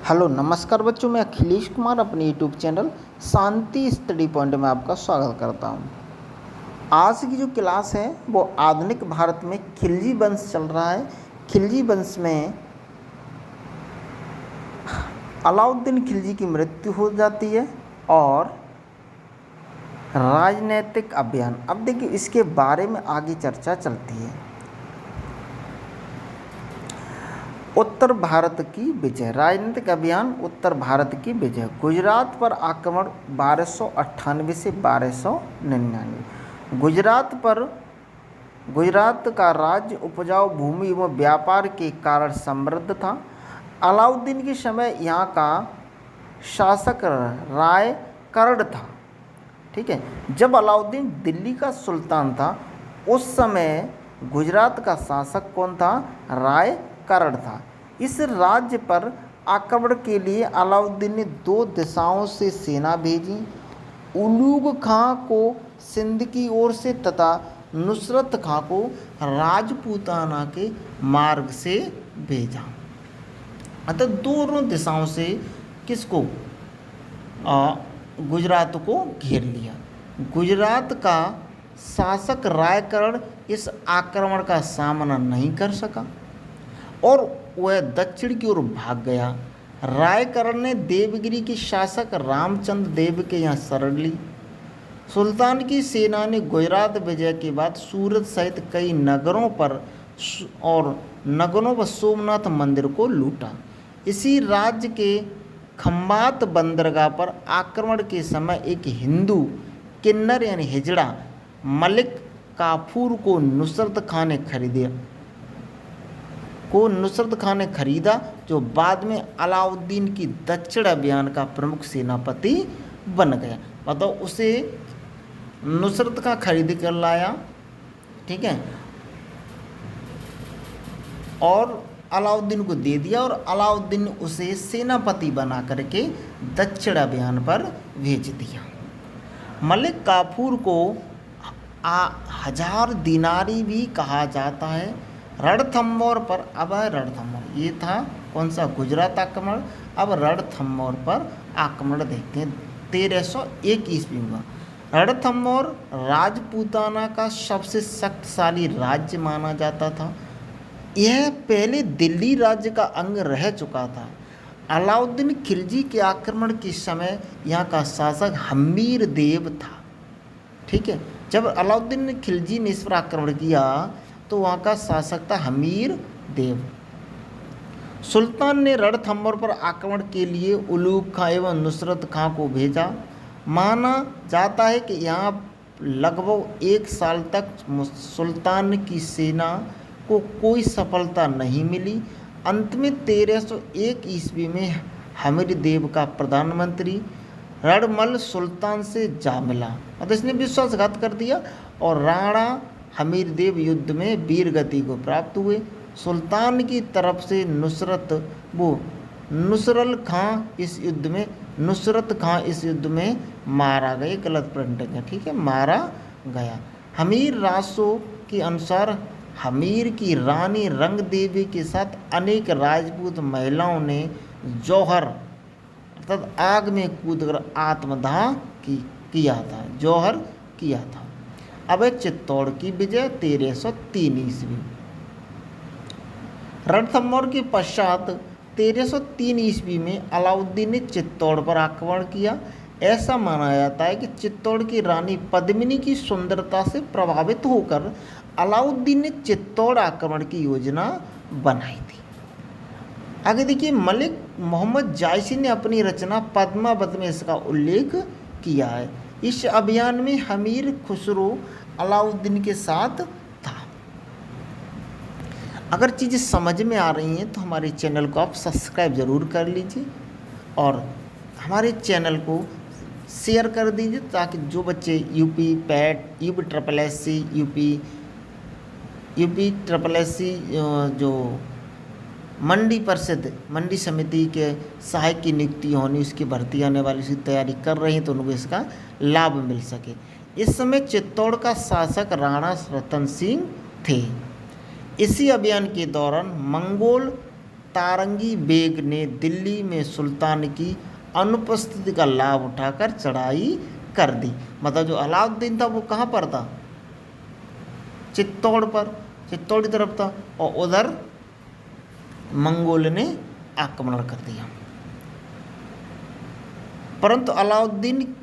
Hello नमस्कार बच्चों, मैं अखिलेश कुमार अपने यूट्यूब चैनल शांति स्टडी पॉइंट में आपका स्वागत करता हूं। आज की जो क्लास है वो आधुनिक भारत में खिलजी वंश चल रहा है। खिलजी वंश में अलाउद्दीन खिलजी की मृत्यु हो जाती है और राजनीतिक अभियान। अब देखिए इसके बारे में आगे चर्चा चलती है। उत्तर भारत की विजय, राजनीतिक अभियान उत्तर भारत की विजय। गुजरात पर आक्रमण 1298 से 1299। गुजरात का राज्य उपजाऊ भूमि एवं व्यापार के कारण समृद्ध था। अलाउद्दीन के समय यहाँ का शासक राय कर्ड था। ठीक है, जब अलाउद्दीन दिल्ली का सुल्तान था उस समय गुजरात का शासक कौन था? राय कर्ड था। इस राज्य पर आक्रमण के लिए अलाउद्दीन ने 2 दिशाओं से सेना भेजी। उलूग खां को सिंध की ओर से तथा नुसरत खां को राजपूताना के मार्ग से भेजा। अतः दोनों दिशाओं से किसको? गुजरात को घेर लिया। गुजरात का शासक रायकर्ण इस आक्रमण का सामना नहीं कर सका और वह दक्षिण की ओर भाग गया। रायकर्ण ने देवगिरी के शासक रामचंद्र देव के यहाँ शरण ली। सुल्तान की सेना ने गुजरात विजय के बाद सूरत सहित कई नगरों पर सोमनाथ मंदिर को लूटा। इसी राज्य के खंबात बंदरगाह पर आक्रमण के समय एक हिंदू किन्नर यानी हिजड़ा मलिक काफूर को नुसरत खान ने खरीदा, जो बाद में अलाउद्दीन की दक्षिण अभियान का प्रमुख सेनापति बन गया। मतलब उसे नुसरत खां खरीद कर लाया, ठीक है, और अलाउद्दीन को दे दिया और अलाउद्दीन ने उसे सेनापति बना करके दक्षिण अभियान पर भेज दिया। मलिक काफूर को 1000 दिनारी भी कहा जाता है। रणथंभौर पर, अब है रणथंभौर, ये था कौन सा? गुजरात आक्रमण। अब रणथंभौर पर आक्रमण देखते हैं। 1301 ईस्वी में रणथंभौर राजपूताना का सबसे शक्तिशाली राज्य माना जाता था। यह पहले दिल्ली राज्य का अंग रह चुका था। अलाउद्दीन खिलजी के आक्रमण के समय यहाँ का शासक हमीर देव था। ठीक है, जब अलाउद्दीन खिलजी ने इस पर आक्रमण किया तो वहाँ का शासक था हमीर देव। सुल्तान ने रणथंभौर पर आक्रमण के लिए उलूग खां एवं नुसरत खां को भेजा। माना जाता है कि यहाँ लगभग 1 साल तक सुल्तान की सेना को कोई सफलता नहीं मिली। अंत में 1301 ईस्वी में हमीर देव का प्रधानमंत्री रणमल सुल्तान से जा मिला। मतलब इसने विश्वासघात कर दिया और राणा हमीर देव युद्ध में वीरगति को प्राप्त हुए। सुल्तान की तरफ से नुसरत खां इस युद्ध में मारा गया। गलत प्रिंटिंग है, ठीक है, मारा गया। हमीर रासो के अनुसार हमीर की रानी रंग देवी के साथ अनेक राजपूत महिलाओं ने जौहर अर्थात आग में कूदकर आत्मदाह किया था। अब चित्तौड़ की विजय 1303 ईस्वी। रणथंभौर के पश्चात 1303 ईस्वी में अलाउद्दीन ने चित्तौड़ पर आक्रमण किया। ऐसा माना जाता है कि चित्तौड़ की रानी पद्मिनी की सुंदरता से प्रभावित होकर अलाउद्दीन ने चित्तौड़ आक्रमण की योजना बनाई थी। आगे देखिए, मलिक मोहम्मद जायसी ने अपनी रचना पद्मावत में इसका उल्लेख किया है। इस अभियान में हमीर खुसरो अलाउद्दीन के साथ था। अगर चीज़ें समझ में आ रही हैं तो हमारे चैनल को आप सब्सक्राइब ज़रूर कर लीजिए और हमारे चैनल को शेयर कर दीजिए ताकि जो बच्चे UP PET, UP triple S C जो मंडी समिति के सहायक की नियुक्ति होनी, उसकी भर्ती आने वाली, उसकी तैयारी कर रहे हैं तो उनको इसका लाभ मिल सके। इस समय चित्तौड़ का शासक राणा रतन सिंह थे। इसी अभियान के दौरान मंगोल तारंगी बेग ने दिल्ली में सुल्तान की अनुपस्थिति का लाभ उठाकर चढ़ाई कर दी। मतलब जो अलाउद्दीन था वो कहाँ पर था? चित्तौड़ पर, चित्तौड़ की तरफ था, और उधर मंगोल ने आक्रमण कर दिया। परंतु अलाउद्दीन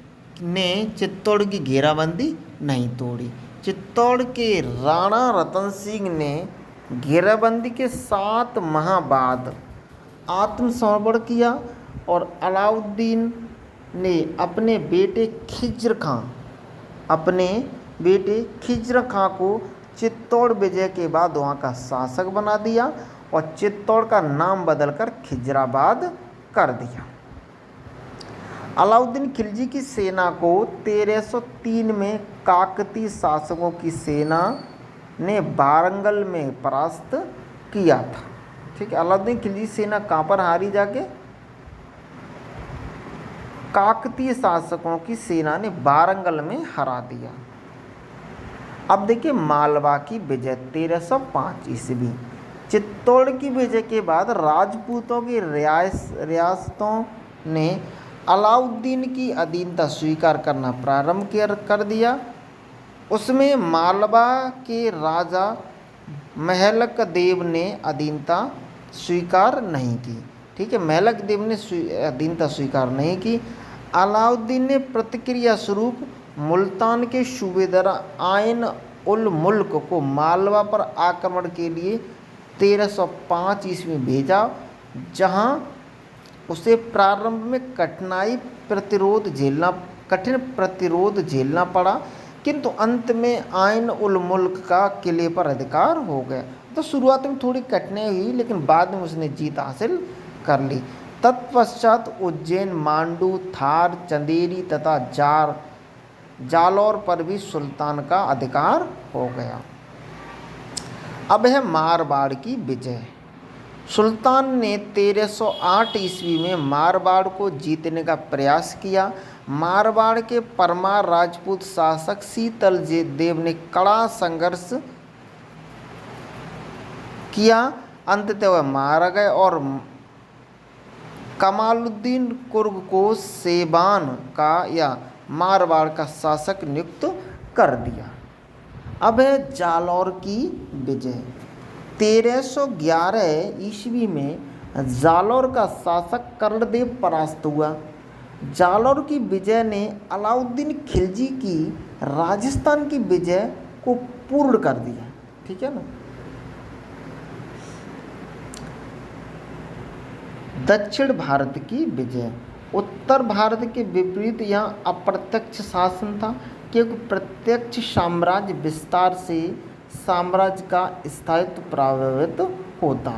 ने चित्तौड़ की घेराबंदी नहीं तोड़ी। चित्तौड़ के राणा रतन सिंह ने घेराबंदी के 7 माह बाद आत्मसमर्पण किया और अलाउद्दीन ने अपने बेटे खिज्र खां को चित्तौड़ विजय के बाद वहाँ का शासक बना दिया और चित्तौड़ का नाम बदलकर खिजराबाद कर दिया। अलाउद्दीन खिलजी की सेना को 1303 में काकतीय शासकों की सेना ने वारंगल में परास्त किया था। ठीक है, अलाउद्दीन खिलजी सेना कहाँ पर हारी जाके? काकतीय शासकों की सेना ने वारंगल में हरा दिया। अब देखिए मालवा की विजय 1305 ईस्वी। चित्तौड़ की विजय के बाद राजपूतों की रियासतों ने अलाउद्दीन की अधीनता स्वीकार करना प्रारंभ कर दिया। उसमें मालवा के राजा महलक देव ने अधीनता स्वीकार नहीं की। ठीक है, महलक देव ने अधीनता स्वीकार नहीं की। अलाउद्दीन ने प्रतिक्रिया स्वरूप मुल्तान के सूबेदार आइन उल मुल्क को मालवा पर आक्रमण के लिए 1305 ईस्वी में भेजा, जहां उसे प्रारंभ में कठिन प्रतिरोध झेलना पड़ा, किंतु अंत में आइन उल मुल्क का किले पर अधिकार हो गया। तो शुरुआत में थोड़ी कठिनाई हुई, लेकिन बाद में उसने जीत हासिल कर ली। तत्पश्चात उज्जैन, मांडू, थार, चंदेरी तथा जालौर पर भी सुल्तान का अधिकार हो गया। अब है मारवाड़ की विजय। सुल्तान ने 1308 ईस्वी में मारवाड़ को जीतने का प्रयास किया। मारवाड़ के परमार राजपूत शासक शीतल देव ने कड़ा संघर्ष किया। अंततः वह मारा गए और कमालुद्दीन कुर्ग को सेबान का या मारवाड़ का शासक नियुक्त कर दिया। अब है जालौर की विजय। 1311 ईस्वी में जालौर का शासक कर्णदेव परास्त हुआ। जालौर की विजय ने अलाउद्दीन खिलजी की राजस्थान की विजय को पूर्ण कर दिया। ठीक है ना। दक्षिण भारत की विजय। उत्तर भारत के विपरीत यहाँ अप्रत्यक्ष शासन था, क्योंकि प्रत्यक्ष साम्राज्य विस्तार से साम्राज्य का स्थायित्व प्रभावित होता।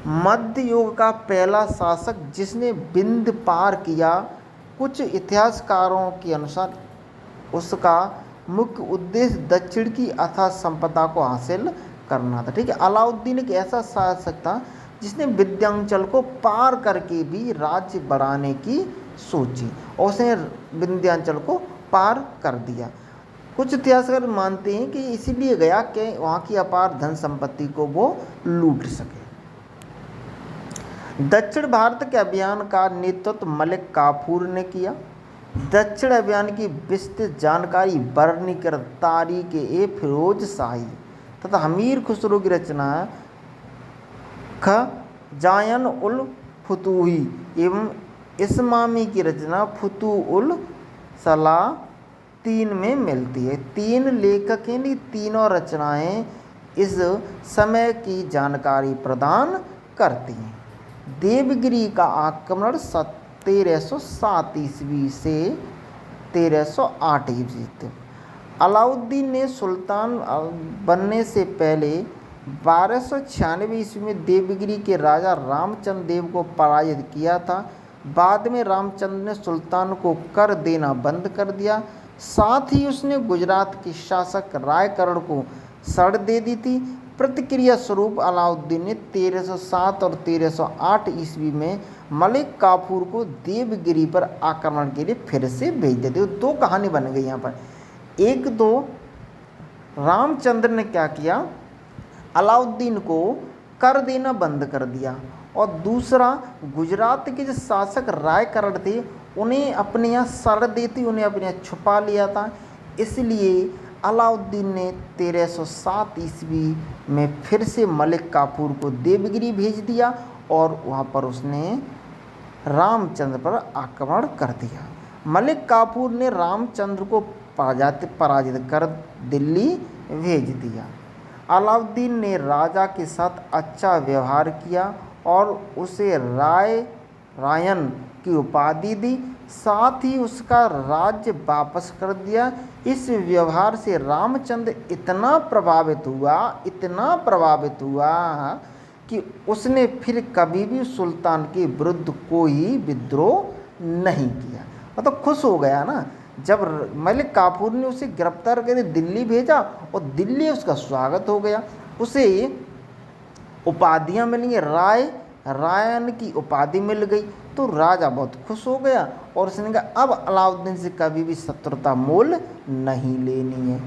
मध्य युग का पहला शासक जिसने विंध्य पार किया, कुछ इतिहासकारों के अनुसार उसका मुख्य उद्देश्य दक्षिण की अथाह संपदा को हासिल करना था। ठीक है, अलाउद्दीन एक ऐसा शासक था जिसने विंध्याचल को पार करके भी राज्य बढ़ाने की सोची और उसने विंध्याचल को पार कर दिया। कुछ इतिहासकार मानते हैं कि इसीलिए गया कि वहाँ की अपार धन संपत्ति को वो लूट सके। दक्षिण भारत के अभियान का नेतृत्व मलिक काफूर ने किया। दक्षिण अभियान की विस्तृत जानकारी वर्णिकर तारीख ए फिरोज शाही तथा हमीर खुसरो की रचना खजायन उल फुतूही एवं इस्मामी की रचना फुतू उल सलातीन में मिलती है। 3 लेखक हैं, तीनों रचनाएं इस समय की जानकारी प्रदान करती हैं। देवगिरी का आक्रमण 1307 ईस्वी से 1308 ईस्वी तक। अलाउद्दीन ने सुल्तान बनने से पहले 1296 ईस्वी में देवगिरी के राजा रामचंद्र देव को पराजित किया था। बाद में रामचंद्र ने सुल्तान को कर देना बंद कर दिया। साथ ही उसने गुजरात के शासक रायकरण को शरण दे दी थी। प्रतिक्रिया स्वरूप अलाउद्दीन ने 1307 और 1308 ईस्वी में मलिक काफूर को देवगिरी पर आक्रमण के लिए फिर से भेज दिया। 2 कहानी बन गई यहाँ पर। एक तो रामचंद्र ने क्या किया, अलाउद्दीन को कर देना बंद कर दिया। और दूसरा, गुजरात के जो शासक रायकरण थे उन्हें अपने यहाँ शरण देती, उन्हें अपने यहाँ छुपा लिया था। इसलिए अलाउद्दीन ने 1307 ईस्वी में फिर से मलिक काफूर को देवगिरी भेज दिया और वहाँ पर उसने रामचंद्र पर आक्रमण कर दिया। मलिक काफूर ने रामचंद्र को पराजित कर दिल्ली भेज दिया। अलाउद्दीन ने राजा के साथ अच्छा व्यवहार किया और उसे रायन की उपाधि दी, साथ ही उसका राज्य वापस कर दिया। इस व्यवहार से रामचंद्र इतना प्रभावित हुआ कि उसने फिर कभी भी सुल्तान के विरुद्ध कोई विद्रोह नहीं किया। मतलब खुश हो गया ना, जब मलिक काफूर ने उसे गिरफ्तार करके दिल्ली भेजा और दिल्ली उसका स्वागत हो गया, उसे उपाधियाँ मिली, रायन की उपाधि मिल गई, तो राजा बहुत खुश हो गया और उसने कहा अब अलाउद्दीन से कभी भी शत्रुता मोल नहीं लेनी है।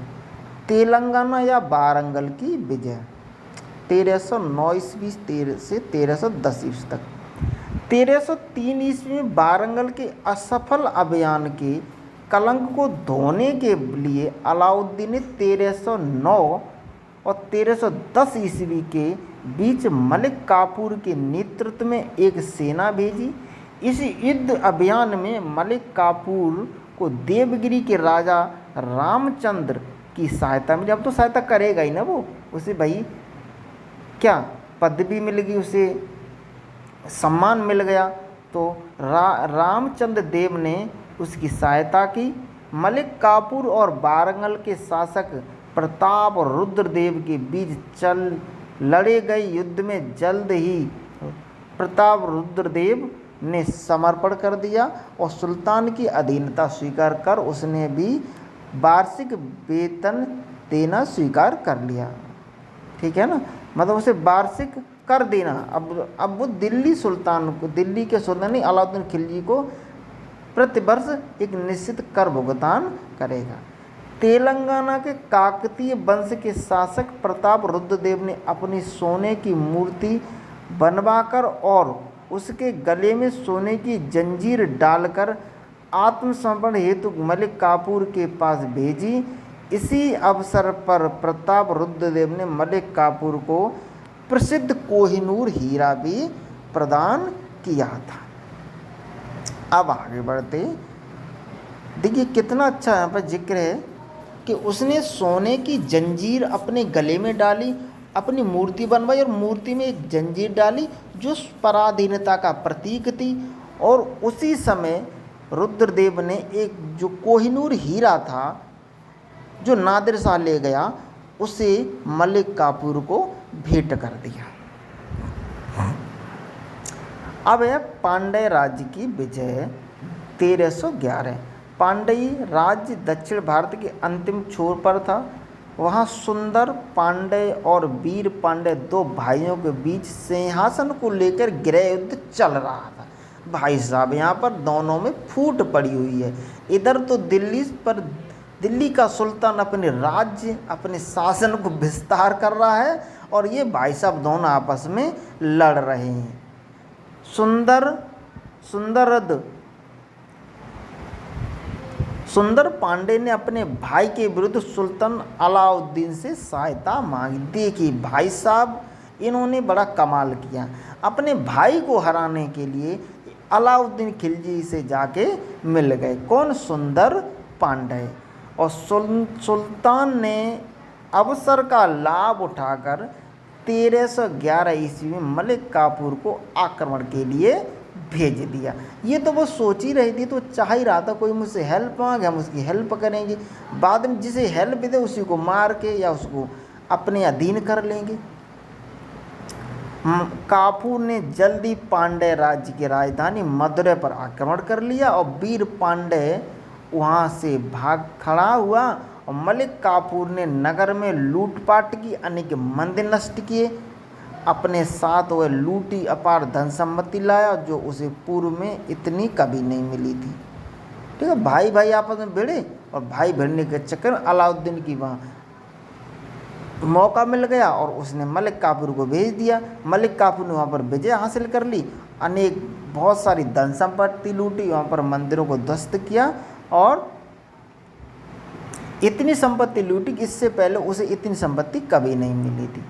तेलंगाना या वारंगल की विजय 1309 ईस्वी से 1310 ईस्वी तक। 1303 ईस्वी में वारंगल के असफल अभियान के कलंक को धोने के लिए अलाउद्दीन ने 1309 और 1310 ईस्वी के बीच मलिक काफूर के नेतृत्व में एक सेना भेजी। इस युद्ध अभियान में मलिक काफूर को देवगिरी के राजा रामचंद्र की सहायता मिली। अब तो सहायता करेगा ही ना वो, उसे भाई क्या पदवी मिल गई, उसे सम्मान मिल गया, तो रामचंद्र देव ने उसकी सहायता की। मलिक काफूर और वारंगल के शासक प्रताप और रुद्रदेव के बीच लड़े गए युद्ध में जल्द ही प्रताप रुद्रदेव ने समर्पण कर दिया और सुल्तान की अधीनता स्वीकार कर उसने भी वार्षिक वेतन देना स्वीकार कर लिया। ठीक है ना, मतलब उसे वार्षिक कर देना। अब वो दिल्ली के सुल्तान अलाउद्दीन खिलजी को प्रतिवर्ष एक निश्चित कर भुगतान करेगा। तेलंगाना के काकतीय वंश के शासक प्रताप रुद्रदेव ने अपनी सोने की मूर्ति बनवाकर और उसके गले में सोने की जंजीर डालकर आत्मसमर्पण हेतु मलिक काफूर के पास भेजी। इसी अवसर पर प्रताप रुद्रदेव ने मलिक काफूर को प्रसिद्ध कोहिनूर हीरा भी प्रदान किया था। अब आगे बढ़ते, देखिए कितना अच्छा यहाँ पर जिक्र है कि उसने सोने की जंजीर अपने गले में डाली, अपनी मूर्ति बनवाई और मूर्ति में एक जंजीर डाली जो पराधीनता का प्रतीक थी। और उसी समय रुद्रदेव ने एक जो कोहिनूर हीरा था जो नादिर शाह ले गया, उसे मलिक काफूर को भेंट कर दिया। अब है पांड्य राज्य की विजय 1311। पांड्य राज्य दक्षिण भारत के अंतिम छोर पर था। वहाँ सुंदर पांड्य और वीर पांड्य दो भाइयों के बीच सिंहासन को लेकर गृह युद्ध चल रहा था। भाई साहब यहाँ पर दोनों में फूट पड़ी हुई है। इधर तो दिल्ली का सुल्तान अपने राज्य अपने शासन को विस्तार कर रहा है और ये भाई साहब दोनों आपस में लड़ रहे हैं। सुंदर पांडे ने अपने भाई के विरुद्ध सुल्तान अलाउद्दीन से सहायता मांगी। देखिए भाई साहब, इन्होंने बड़ा कमाल किया। अपने भाई को हराने के लिए अलाउद्दीन खिलजी से जाके मिल गए। कौन? सुंदर पांडे। और सुल्तान ने अवसर का लाभ उठाकर 1311 ईस्वी में मलिक काफूर को आक्रमण के लिए भेज दिया। ये तो वो सोच ही रही थी, तो चाह ही रहा था कोई मुझसे हेल्प मांगे, हम उसकी हेल्प करेंगे, बाद में जिसे हेल्प दे उसी को मार के या उसको अपने अधीन कर लेंगे। काफूर ने जल्दी पांड्य राज्य की राजधानी मदुरै पर आक्रमण कर लिया और वीर पांड्य वहाँ से भाग खड़ा हुआ और मलिक काफूर ने नगर में लूटपाट की, अनेक मंदिर नष्ट किए। अपने साथ वह लूटी अपार धन संपत्ति लाया जो उसे पूर्व में इतनी कभी नहीं मिली थी। ठीक है, भाई भाई आपस में भिड़े और भाई भिड़ने के चक्कर में अलाउद्दीन की वहाँ मौका मिल गया और उसने मलिक काफूर को भेज दिया। मलिक काफूर ने वहाँ पर विजय हासिल कर ली, अनेक बहुत सारी धन संपत्ति लूटी, वहाँ पर मंदिरों को ध्वस्त किया और इतनी संपत्ति लूटी कि इससे पहले उसे इतनी संपत्ति कभी नहीं मिली थी।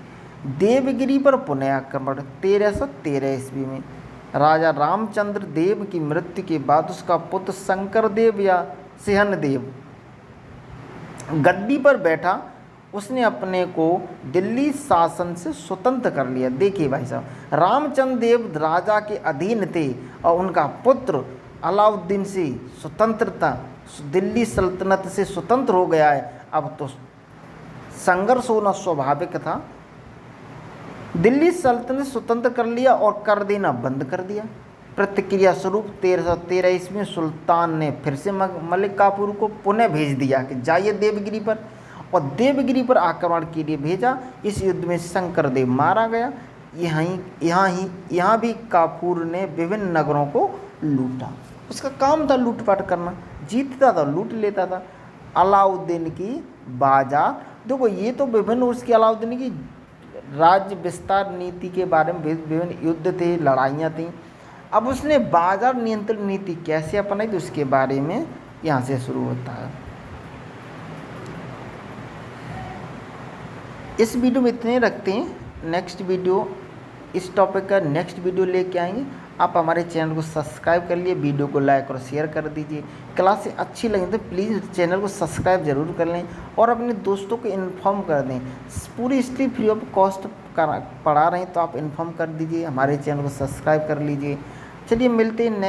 देवगिरी पर पुनः आक्रमण 1313 ईस्वी में राजा रामचंद्र देव की मृत्यु के बाद उसका पुत्र शंकर देव या सिंहन देव गद्दी पर बैठा। उसने अपने को दिल्ली शासन से स्वतंत्र कर लिया। देखिए भाई साहब, रामचंद्र देव राजा के अधीन थे और उनका पुत्र अलाउद्दीन से स्वतंत्रता, दिल्ली सल्तनत से स्वतंत्र हो गया है। अब तो संघर्ष होना स्वाभाविक था। दिल्ली सल्तनत स्वतंत्र कर लिया और कर देना बंद कर दिया। प्रतिक्रिया स्वरूप 1313 ईस्वी में सुल्तान ने फिर से मलिक काफूर को पुनः भेज दिया कि जाइए देवगिरी पर, और देवगिरी पर आक्रमण के लिए भेजा। इस युद्ध में शंकर देव मारा गया। यहाँ भी काफूर ने विभिन्न नगरों को लूटा। उसका काम था लूटपाट करना, जीतता था लूट लेता था। अलाउद्दीन की बाजार, देखो ये तो विभिन्न उसकी अलाउद्दीन की राज्य विस्तार नीति के बारे में विभिन्न युद्ध थे, लड़ाइयाँ थीं। अब उसने बाजार नियंत्रण नीति कैसे अपनाई तो उसके बारे में यहाँ से शुरू होता है। इस वीडियो में इतने रखते हैं। नेक्स्ट वीडियो इस टॉपिक का नेक्स्ट वीडियो लेके आएंगे। आप हमारे चैनल को सब्सक्राइब कर लिए, वीडियो को लाइक और शेयर कर दीजिए। क्लासें अच्छी लगी तो प्लीज़ चैनल को सब्सक्राइब जरूर कर लें और अपने दोस्तों को इन्फॉर्म कर दें। पूरी हिस्ट्री फ्री ऑफ कॉस्ट पढ़ा रहे हैं तो आप इन्फॉर्म कर दीजिए, हमारे चैनल को सब्सक्राइब कर लीजिए। चलिए मिलते हैं